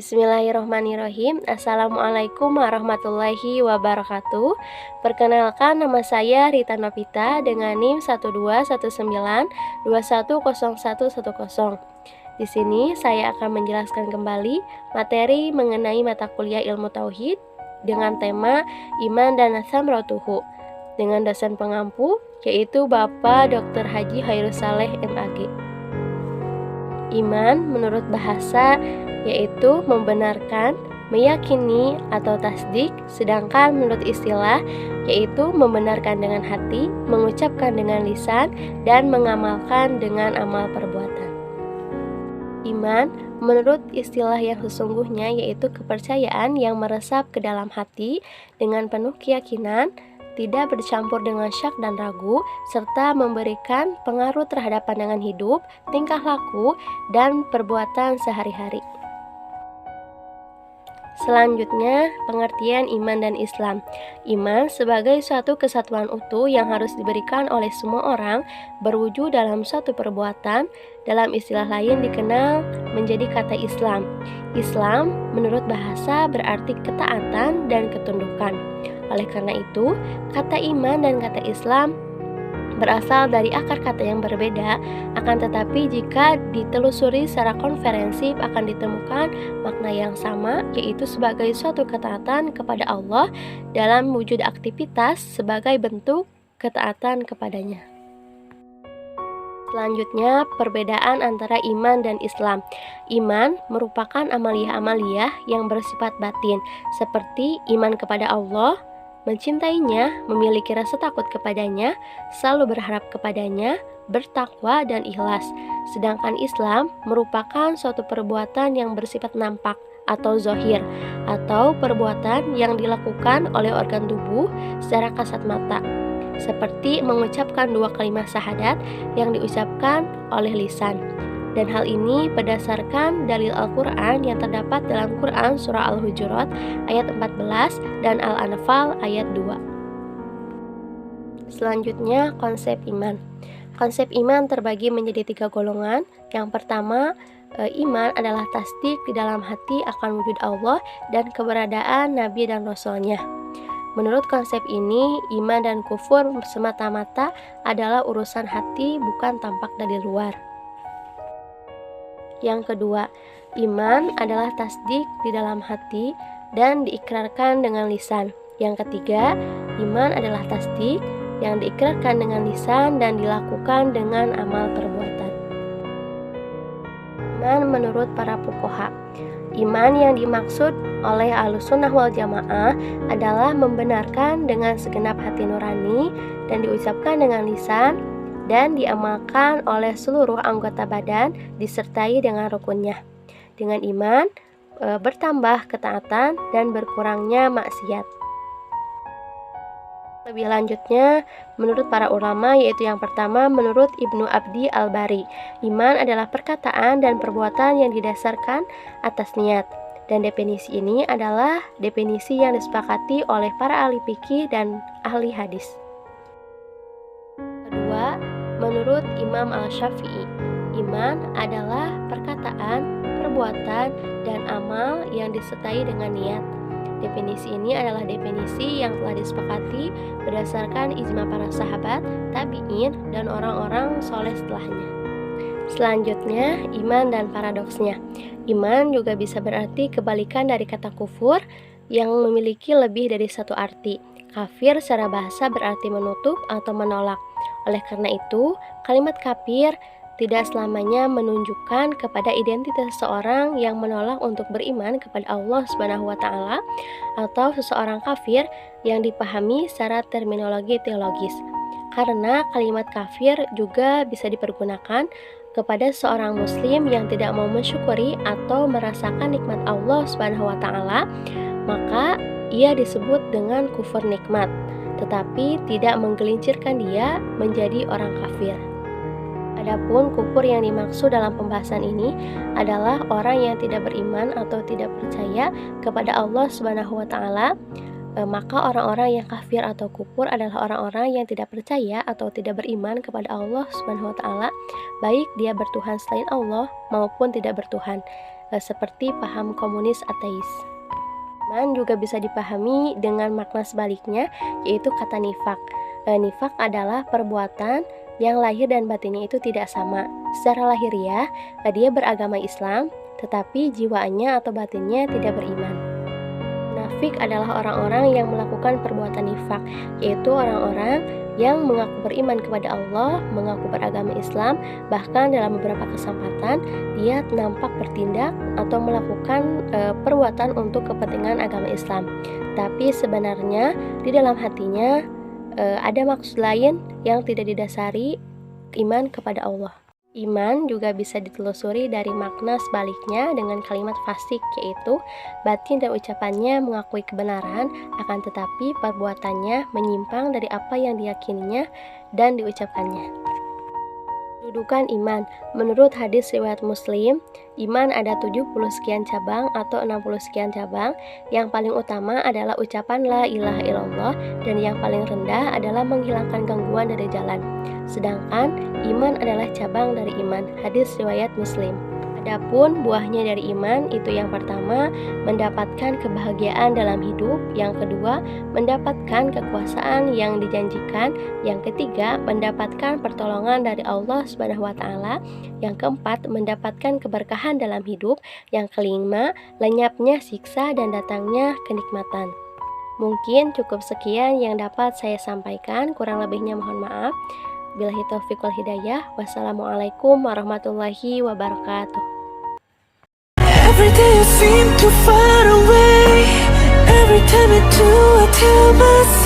Bismillahirrahmanirrahim. Assalamualaikum warahmatullahi wabarakatuh. Perkenalkan, nama saya Rita Novita dengan NIM 1219210110. Di sini saya akan menjelaskan kembali materi mengenai mata kuliah ilmu tauhid dengan tema Iman dan Thamratuhu dengan dosen pengampu yaitu Bapak Dr. Haji Hairus Saleh MAG. Iman menurut bahasa yaitu membenarkan, meyakini atau tasdik, sedangkan menurut istilah yaitu membenarkan dengan hati, mengucapkan dengan lisan, dan mengamalkan dengan amal perbuatan. Iman menurut istilah yang sesungguhnya yaitu kepercayaan yang meresap ke dalam hati dengan penuh keyakinan, tidak bercampur dengan syak dan ragu, serta memberikan pengaruh terhadap pandangan hidup, tingkah laku, dan perbuatan sehari-hari. Selanjutnya, pengertian iman dan Islam. Iman sebagai suatu kesatuan utuh yang harus diberikan oleh semua orang, berwujud dalam suatu perbuatan, dalam istilah lain dikenal menjadi kata Islam. Islam menurut bahasa berarti ketaatan dan ketundukan. Oleh karena itu, kata iman dan kata Islam berasal dari akar kata yang berbeda, akan tetapi jika ditelusuri secara konferensif akan ditemukan makna yang sama, yaitu sebagai suatu ketaatan kepada Allah dalam wujud aktivitas sebagai bentuk ketaatan kepadanya. Selanjutnya, perbedaan antara iman dan Islam. Iman merupakan amaliyah-amaliyah yang bersifat batin, seperti iman kepada Allah, mencintainya, memiliki rasa takut kepadanya, selalu berharap kepadanya, bertakwa, dan ikhlas. Sedangkan Islam merupakan suatu perbuatan yang bersifat nampak atau zohir, atau perbuatan yang dilakukan oleh organ tubuh secara kasat mata, seperti mengucapkan dua kalimat syahadat yang diucapkan oleh lisan. Dan hal ini berdasarkan dalil Al-Quran yang terdapat dalam Quran Surah Al-Hujurat ayat 14 dan Al-Anfal ayat 2. Selanjutnya, konsep iman. Konsep iman terbagi menjadi 3 golongan. Yang pertama, iman adalah tasdik di dalam hati akan wujud Allah dan keberadaan Nabi dan Rasul-Nya. Menurut konsep ini, iman dan kufur semata-mata adalah urusan hati, bukan tampak dari luar. Yang kedua, iman adalah tasdik di dalam hati dan diikrarkan dengan lisan. Yang ketiga, iman adalah tasdik yang diikrarkan dengan lisan dan dilakukan dengan amal perbuatan. Iman menurut para fuqaha. Iman yang dimaksud oleh Ahlussunnah wal Jamaah adalah membenarkan dengan segenap hati nurani dan diucapkan dengan lisan dan diamalkan oleh seluruh anggota badan disertai dengan rukunnya. Dengan iman bertambah ketaatan dan berkurangnya maksiat. Lebih lanjutnya, menurut para ulama yaitu yang pertama menurut Ibnu Abdi Al-Bari, iman adalah perkataan dan perbuatan yang didasarkan atas niat. Dan definisi ini adalah definisi yang disepakati oleh para ahli fikih dan ahli hadis. Kedua, menurut Imam Al-Syafi'i, iman adalah perkataan, perbuatan, dan amal yang disertai dengan niat. Definisi ini adalah definisi yang telah disepakati berdasarkan ijma para sahabat, tabi'in, dan orang-orang soleh setelahnya. Selanjutnya, iman dan paradoksnya. Iman juga bisa berarti kebalikan dari kata kufur yang memiliki lebih dari satu arti. Kafir secara bahasa berarti menutup atau menolak. Oleh karena itu, kalimat kafir tidak selamanya menunjukkan kepada identitas seseorang yang menolak untuk beriman kepada Allah Subhanahu wa Ta'ala, atau seseorang kafir yang dipahami secara terminologi teologis. Karena kalimat kafir juga bisa dipergunakan kepada seorang muslim yang tidak mau mensyukuri atau merasakan nikmat Allah Subhanahu wa Ta'ala, maka ia disebut dengan kufur nikmat, tetapi tidak menggelincirkan dia menjadi orang kafir. Adapun kufur yang dimaksud dalam pembahasan ini adalah orang yang tidak beriman atau tidak percaya kepada Allah Subhanahu wa Ta'ala. Maka orang-orang yang kafir atau kufur adalah orang-orang yang tidak percaya atau tidak beriman kepada Allah Subhanahu wa Ta'ala, baik dia bertuhan selain Allah maupun tidak bertuhan. seperti paham komunis ateis. Iman juga bisa dipahami dengan makna sebaliknya, yaitu kata nifak. Nifak adalah perbuatan yang lahir dan batinnya itu tidak sama. Secara lahiriah, dia beragama Islam, tetapi jiwanya atau batinnya tidak beriman. Munafik adalah orang-orang yang melakukan perbuatan nifak, yaitu orang-orang yang mengaku beriman kepada Allah, mengaku beragama Islam, bahkan dalam beberapa kesempatan dia nampak bertindak atau melakukan perbuatan untuk kepentingan agama Islam. Tapi sebenarnya di dalam hatinya ada maksud lain yang tidak didasari iman kepada Allah. Iman juga bisa ditelusuri dari makna sebaliknya dengan kalimat fasik, yaitu batin dan ucapannya mengakui kebenaran, akan tetapi perbuatannya menyimpang dari apa yang diyakininya dan diucapkannya. Kedudukan iman. Menurut hadis riwayat Muslim, iman ada 70 sekian cabang atau 60 sekian cabang. Yang paling utama adalah ucapan la ilaha illallah, dan yang paling rendah adalah menghilangkan gangguan dari jalan. Sedangkan iman adalah cabang dari iman. Hadis riwayat Muslim. Adapun buahnya dari iman itu yang pertama, mendapatkan kebahagiaan dalam hidup, yang kedua, mendapatkan kekuasaan yang dijanjikan, yang ketiga, mendapatkan pertolongan dari Allah Subhanahu wa taala, yang keempat, mendapatkan keberkahan dalam hidup, yang kelima, lenyapnya siksa dan datangnya kenikmatan. Mungkin cukup sekian yang dapat saya sampaikan, kurang lebihnya mohon maaf. Billahi taufiq wal hidayah. Wassalamualaikum warahmatullahi wabarakatuh. Every day you seem too far away. Every time I do, I tell myself